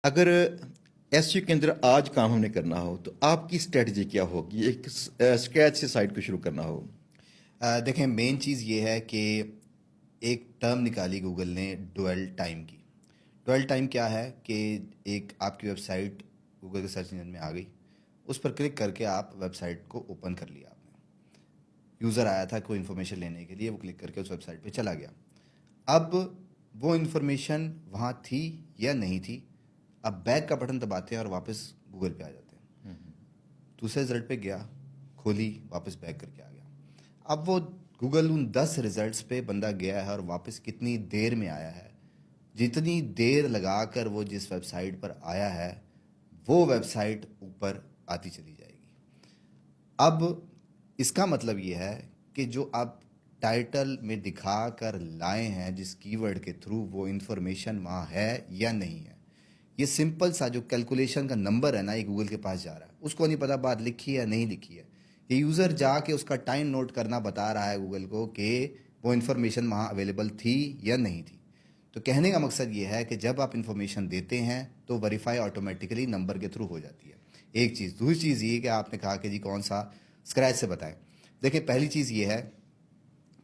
अगर एसईओ के अंदर आज काम हमने करना हो तो आपकी स्ट्रेटजी क्या होगी? एक स्क्रैच से साइट को शुरू करना हो। देखें, मेन चीज़ ये है कि एक टर्म निकाली गूगल ने ड्वेल टाइम की। ड्वेल टाइम क्या है कि एक आपकी वेबसाइट गूगल के सर्च इंजन में आ गई, उस पर क्लिक करके आप वेबसाइट को ओपन कर लिया आपने। यूज़र आया था कोई इन्फॉर्मेशन लेने के लिए, वो क्लिक करके उस वेबसाइट पे चला गया। अब वो इन्फॉर्मेशन वहाँ थी या नहीं थी, अब बैक का बटन दबाते हैं और वापस गूगल पे आ जाते हैं। दूसरे रिजल्ट पे गया, खोली, वापस बैक करके आ गया। अब वो गूगल उन 10 रिजल्ट्स पे बंदा गया है और वापस कितनी देर में आया है, जितनी देर लगाकर वो जिस वेबसाइट पर आया है वो वेबसाइट ऊपर आती चली जाएगी। अब इसका मतलब ये है कि जो आप टाइटल में दिखा कर लाए हैं जिस कीवर्ड के थ्रू, वो इन्फॉर्मेशन वहाँ है या नहीं है। ये सिंपल सा जो कैलकुलेशन का नंबर है ना, ये गूगल के पास जा रहा है, उसको नहीं पता बात लिखी है या नहीं लिखी है। ये यूज़र जाके उसका टाइम नोट करना बता रहा है गूगल को कि वो इन्फॉर्मेशन वहाँ अवेलेबल थी या नहीं थी। तो कहने का मकसद ये है कि जब आप इन्फॉर्मेशन देते हैं तो वेरीफाई ऑटोमेटिकली नंबर के थ्रू हो जाती है। एक चीज़। दूसरी चीज़ ये कि आपने कहा कि जी कौन सा स्क्रैच से बताएं। देखिए, पहली चीज़ ये है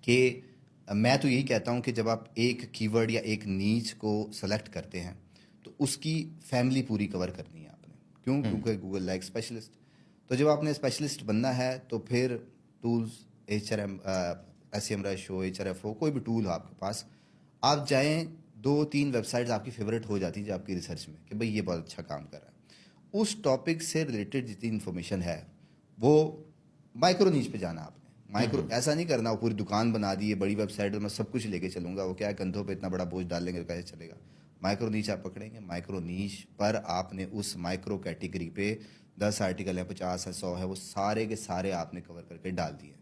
कि मैं तो यही कहता हूँ कि जब आप एक कीवर्ड या एक नीच को सेलेक्ट करते हैं तो उसकी फैमिली पूरी कवर करनी है आपने। क्यों? क्योंकि गूगल लाइक स्पेशलिस्ट। तो जब आपने स्पेशलिस्ट बनना है तो फिर टूल्स, HRM, SEMrush हो, HRF हो, कोई भी टूल हो आपके पास, आप जाएं, 2-3 वेबसाइट्स आपकी फेवरेट हो जाती है जो आपकी रिसर्च में कि भाई ये बहुत अच्छा काम कर रहा है। उस टॉपिक से रिलेटेड जितनी इन्फॉर्मेशन है वो माइक्रो नीच पे जाना आपने। माइक्रो ऐसा नहीं करना वो पूरी दुकान बना दी है बड़ी वेबसाइट तो मैं सब कुछ लेके चलूंगा, वो क्या है, कंधों पे इतना बड़ा बोझ डाल लेंगे तो कैसे चलेगा। माइक्रो नीच आप पकड़ेंगे, माइक्रो नीच पर आपने उस माइक्रो कैटेगरी पे 10 आर्टिकल है, 50 है, 100 है, वो सारे के सारे आपने कवर करके डाल दिए।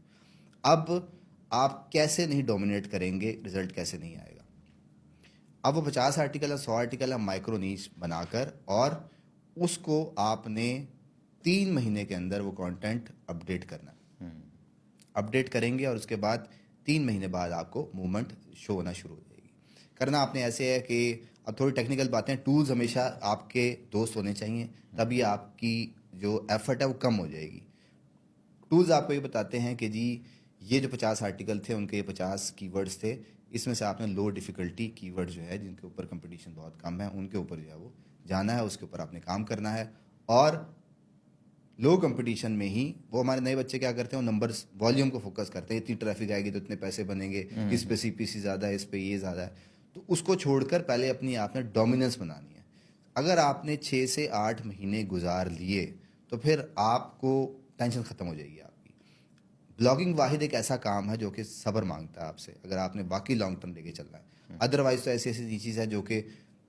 अब आप कैसे नहीं डोमिनेट करेंगे, रिजल्ट कैसे नहीं आएगा। अब वो 50 आर्टिकल है, 100 आर्टिकल है, माइक्रो नीच बनाकर, और उसको आपने 3 महीने के अंदर वो कंटेंट अपडेट करना है। अपडेट करेंगे और उसके बाद 3 महीने बाद आपको मूवमेंट शो होना शुरू हो जाएगी। करना आपने ऐसे है कि अब थोड़ी टेक्निकल बातें, टूल्स हमेशा आपके दोस्त होने चाहिए, तभी आपकी जो एफर्ट है वो कम हो जाएगी। टूल्स आपको ये बताते हैं कि जी ये जो 50 आर्टिकल थे उनके ये 50 कीवर्ड्स थे, इसमें से आपने लो डिफ़िकल्टी कीवर्ड जो है जिनके ऊपर कंपटीशन बहुत कम है उनके ऊपर जो है वो जाना है, उसके ऊपर आपने काम करना है। और लो कंपटीशन में ही वो हमारे नए बच्चे क्या करते हैं, वो नंबर्स, वॉल्यूम को फोकस करते हैं, इतनी ट्रैफिक आएगी तो इतने पैसे बनेंगे, इस पे CPC ज़्यादा है, इस पे ये ज़्यादा है। तो उसको छोड़कर पहले अपनी आपने डोमिनेंस बनानी है। अगर आपने 6 से 8 महीने गुजार लिए तो फिर आपको टेंशन ख़त्म हो जाएगी आपकी। ब्लॉगिंग वाहिद एक ऐसा काम है जो कि सब्र मांगता है आपसे, अगर आपने वाकई लॉन्ग टर्म लेके चलना है। अदरवाइज तो ऐसी ऐसी चीज़ है जो कि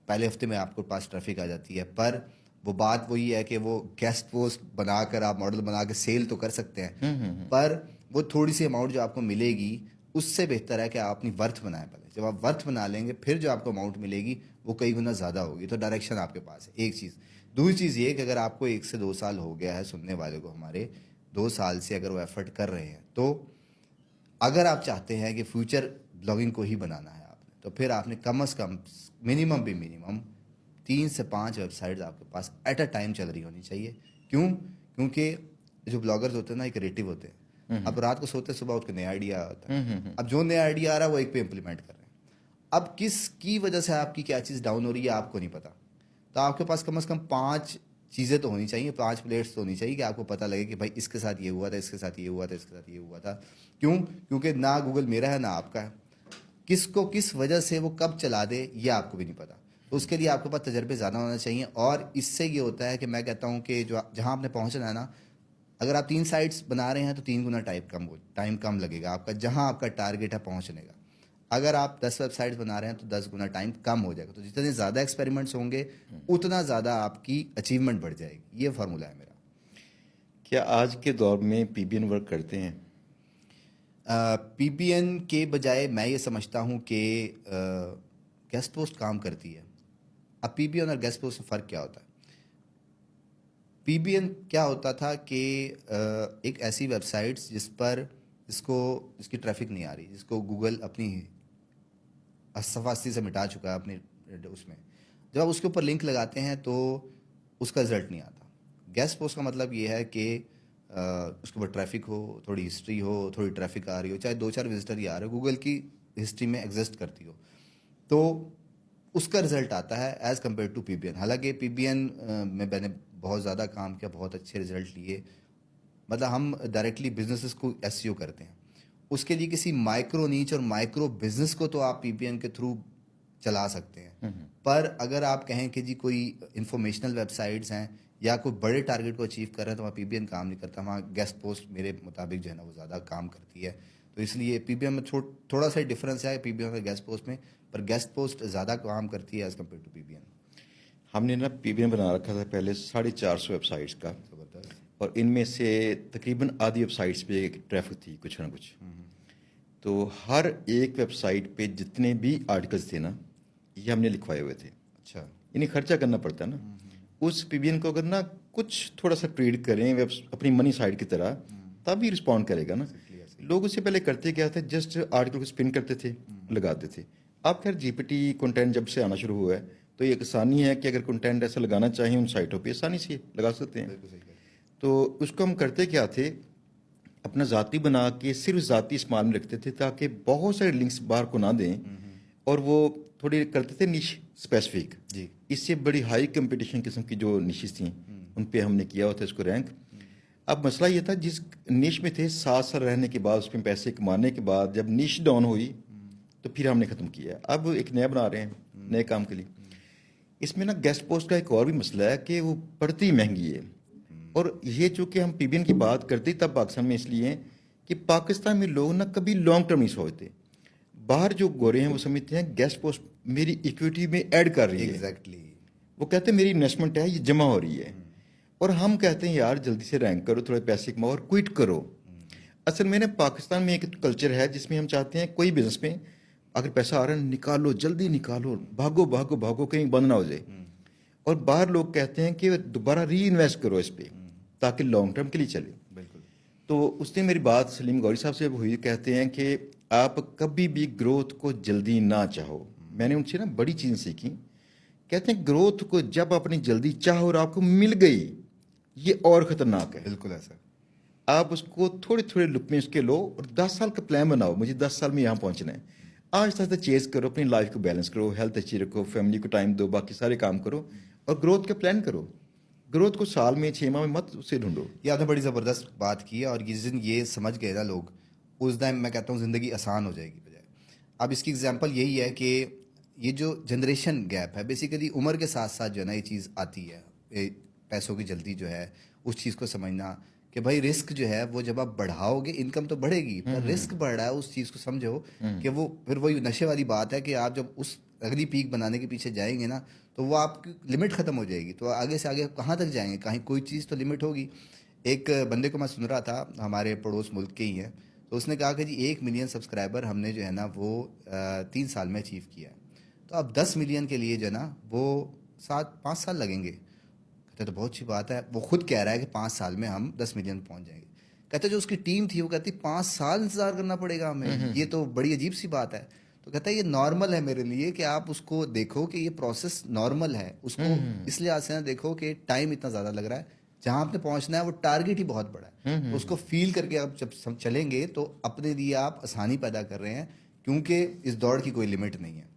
पहले हफ्ते में आपको पास ट्रैफिक आ जाती है, पर वो बात वही है कि वो गेस्ट पोस्ट बनाकर आप मॉडल बना के सेल तो कर सकते हैं, पर वो थोड़ी सी अमाउंट जो आपको मिलेगी उससे बेहतर है कि आप अपनी वर्थ बनाएं। पहले जब आप वर्थ बना लेंगे फिर जो आपको अमाउंट मिलेगी वो कई गुना ज़्यादा होगी। तो डायरेक्शन आपके पास है, एक चीज़। दूसरी चीज़ ये कि अगर आपको 1 से 2 साल हो गया है सुनने वाले को, हमारे 2 साल से अगर वो एफर्ट कर रहे हैं, तो अगर आप चाहते हैं कि फ्यूचर ब्लॉगिंग को ही बनाना है आपने, तो फिर आपने कम से कम, मिनिमम भी मिनिमम, 3 से 5 वेबसाइट्स आपके पास एट अ टाइम चल रही होनी चाहिए। क्यों? क्योंकि जो ब्लॉगर्स होते हैं ना, एक क्रिएटिव होते हैं। अब रात को सोते सुबह उठ के नया आइडिया आता है, अब जो नया आइडिया आ रहा है वो एक पे इम्प्लीमेंट कर रहे हैं। अब किसकी वजह से आपकी क्या चीज़ डाउन हो रही है आपको नहीं पता। तो आपके पास कम से कम 5 चीज़ें तो होनी चाहिए, 5 प्लेट्स तो होनी चाहिए कि आपको पता लगे कि भाई इसके साथ ये हुआ था, इसके साथ ये हुआ था, इसके साथ ये हुआ था। क्यों? क्योंकि ना गूगल मेरा है ना आपका है। किसको किस वजह से वो कब चला दे ये आपको भी नहीं पता। तो उसके लिए आपके पास तजर्बे ज़्यादा होना चाहिए, और इससे ये होता है कि मैं कहता हूँ कि जो जहाँ आपने पहुँचना है ना, अगर आप 3 साइट्स बना रहे हैं तो 3 गुना टाइम कम लगेगा आपका, जहाँ आपका टारगेट है पहुँचने का। अगर आप 10 वेबसाइट्स बना रहे हैं तो 10 गुना टाइम कम हो जाएगा। तो जितने ज़्यादा एक्सपेरिमेंट्स होंगे उतना ज़्यादा आपकी अचीवमेंट बढ़ जाएगी। ये फार्मूला है मेरा। क्या आज के दौर में पीबीएन वर्क करते हैं? PBN के बजाय मैं ये समझता हूँ कि गेस्ट पोस्ट काम करती है। अब PBN और गेस्ट पोस्ट में फ़र्क क्या होता है? PBN क्या होता था कि एक ऐसी वेबसाइट्स जिसकी ट्रैफिक नहीं आ रही, जिसको गूगल अपनी सफास्ती से मिटा चुका है अपने उसमें, जब आप उसके ऊपर लिंक लगाते हैं तो उसका रिजल्ट नहीं आता। गेस्ट पोस्ट का मतलब ये है कि उसके ऊपर ट्रैफिक हो, थोड़ी हिस्ट्री हो, थोड़ी ट्रैफिक आ रही हो, चाहे 2-4 विजिटर ही आ रहे हो, गूगल की हिस्ट्री में एग्जिस्ट करती हो, तो उसका रिजल्ट आता है एज़ कम्पेयर टू पीबीएन। हालांकि पीबीएन में मैंने बहुत ज़्यादा काम किया, बहुत अच्छे रिजल्ट लिए। मतलब हम डायरेक्टली बिजनेसेस को एसईओ करते हैं, उसके लिए किसी माइक्रो नीच और माइक्रो बिजनेस को तो आप पीबीएन के थ्रू चला सकते हैं, पर अगर आप कहें कि जी कोई इंफॉर्मेशनल वेबसाइट्स हैं या कोई बड़े टारगेट को अचीव कर रहे हैं तो वहाँ पीबीएन काम नहीं करता। वहाँ गेस्ट पोस्ट मेरे मुताबिक जो है ना वो ज़्यादा काम करती है। तो इसलिए पीबीएन में थोड़ा सा डिफरेंस है पीबीएन और गेस्ट पोस्ट में, पर गेस्ट पोस्ट ज़्यादा काम करती है एज़ कम्पेयर टू पीबीएन। हमने ना पीबीएन बना रखा था पहले 450 वेबसाइट्स का, ज़बरदस्त। और इनमें से तकरीबन आधी वेबसाइट्स पे ट्रैफिक थी कुछ ना कुछ। तो हर एक वेबसाइट पे जितने भी आर्टिकल्स थे ना, ये हमने लिखवाए हुए थे। अच्छा। इन्हें खर्चा करना पड़ता है ना। उस पीबीएन को अगर ना कुछ थोड़ा सा ट्रेड करें वेब अपनी मनी साइड की तरह, तभी रिस्पॉन्ड करेगा ना। लोग उससे पहले करते क्या थे, जस्ट आर्टिकल को स्पिन करते थे, लगाते थे। अब खैर जीपीटी कंटेंट जब से आना शुरू हुआ है तो ये एक आसानी है कि अगर कंटेंट ऐसा लगाना चाहें उन साइटों पे आसानी से लगा सकते हैं। बिल्कुल सही कह रहे हैं। तो उसको हम करते क्या थे, अपना ज़ाती बना के सिर्फ ज़ाती इस्तेमाल में रखते थे ताकि बहुत सारे लिंक्स बाहर को ना दें, और वो थोड़ी करते थे निश स्पेसिफिक। जी। इससे बड़ी हाई कंपटीशन किस्म की जो निशेस थी उन पे हमने किया होता है इसको रैंक। अब मसला ये था, जिस निश में थे 7 साल रहने के बाद उसमें पैसे कमाने के बाद जब निश डाउन हुई तो फिर हमने ख़त्म किया। अब एक नया बना रहे हैं नए काम के लिए। इसमें ना गेस्ट पोस्ट का एक और भी मसला है कि वो पड़ती महंगी है, और ये जो कि हम पीबीएन की बात करते ही तब पाकिस्तान में इसलिए हैं कि पाकिस्तान में लोग ना कभी लॉन्ग टर्म नहीं सोचते। बाहर जो गोरे हैं वो समझते हैं गेस्ट पोस्ट मेरी इक्विटी में ऐड कर रही है। एग्जैक्टली। वो कहते हैं मेरी इन्वेस्टमेंट है, ये जमा हो रही है। और हम कहते हैं यार जल्दी से रैंक करो, थोड़े पैसे कमाओ और क्विट करो। असल में ना पाकिस्तान में एक कल्चर है जिसमें हम चाहते हैं कोई बिजनेस में अगर पैसा आ रहा है निकालो, जल्दी निकालो, भागो भागो भागो, कहीं बंद ना हो जाए। और बाहर लोग कहते हैं कि दोबारा री इन्वेस्ट करो इस पे ताकि लॉन्ग टर्म के लिए चले। बिल्कुल। तो उसने मेरी बात सलीम गौरी साहब से हुई, कहते हैं कि आप कभी भी ग्रोथ को जल्दी ना चाहो। मैंने उनसे ना बड़ी चीज़ें सीखी। कहते हैं ग्रोथ को जब अपनी जल्दी चाहो और आपको मिल गई, ये और ख़तरनाक है। बिल्कुल ऐसा। आप उसको थोड़े थोड़े लुक में उसके लो और 10 साल का प्लान बनाओ, मुझे 10 साल में यहाँ पहुँचना है। आहिस्ता आहिस्ता चेज करो, अपनी लाइफ को बैलेंस करो, हेल्थ अच्छी रखो, फैमिली को टाइम दो, बाकी सारे काम करो और ग्रोथ का प्लान करो। ग्रोथ को साल में 6 माह में मत उसे ढूंढो। ये आपने बड़ी ज़बरदस्त बात की है, और जिस दिन ये समझ गए ना लोग, उस दिन मैं कहता हूँ ज़िंदगी आसान हो जाएगी बजाय। अब इसकी एग्जांपल यही है कि ये जो जनरेशन गैप है, बेसिकली उम्र के साथ साथ जो है ना ये चीज़ आती है, ये पैसों की जल्दी जो है उस चीज़ को समझना कि भाई रिस्क जो है वो जब आप बढ़ाओगे इनकम तो बढ़ेगी, पर रिस्क बढ़ रहा है उस चीज़ को समझो कि वो फिर वही नशे वाली बात है कि आप जब उस अगली पीक बनाने के पीछे जाएंगे ना तो वो आपकी लिमिट ख़त्म हो जाएगी, तो आगे से आगे कहाँ तक जाएंगे, कहीं कोई चीज़ तो लिमिट होगी। एक बंदे को मैं सुन रहा था, हमारे पड़ोस मुल्क के ही हैं, तो उसने कहा कि जी 1 मिलियन सब्सक्राइबर हमने जो है ना वो 3 साल में अचीव किया है, तो अब 10 मिलियन के लिए जो है ना वो 5 साल लगेंगे। कहते तो बहुत अच्छी बात है, वो खुद कह रहा है कि 5 साल में हम 10 मिलियन पहुंच जाएंगे। कहते जो उसकी टीम थी वो कहती 5 साल इंतजार करना पड़ेगा हमें, ये तो बड़ी अजीब सी बात है। तो कहता है ये नॉर्मल है मेरे लिए कि आप उसको देखो कि ये प्रोसेस नॉर्मल है, उसको इसलिए आज से ना देखो कि टाइम इतना ज़्यादा लग रहा है, जहाँ आपने पहुंचना है वो टारगेट ही बहुत बड़ा है, तो उसको फील करके आप जब चलेंगे तो अपने लिए आप आसानी पैदा कर रहे हैं, क्योंकि इस दौड़ की कोई लिमिट नहीं है।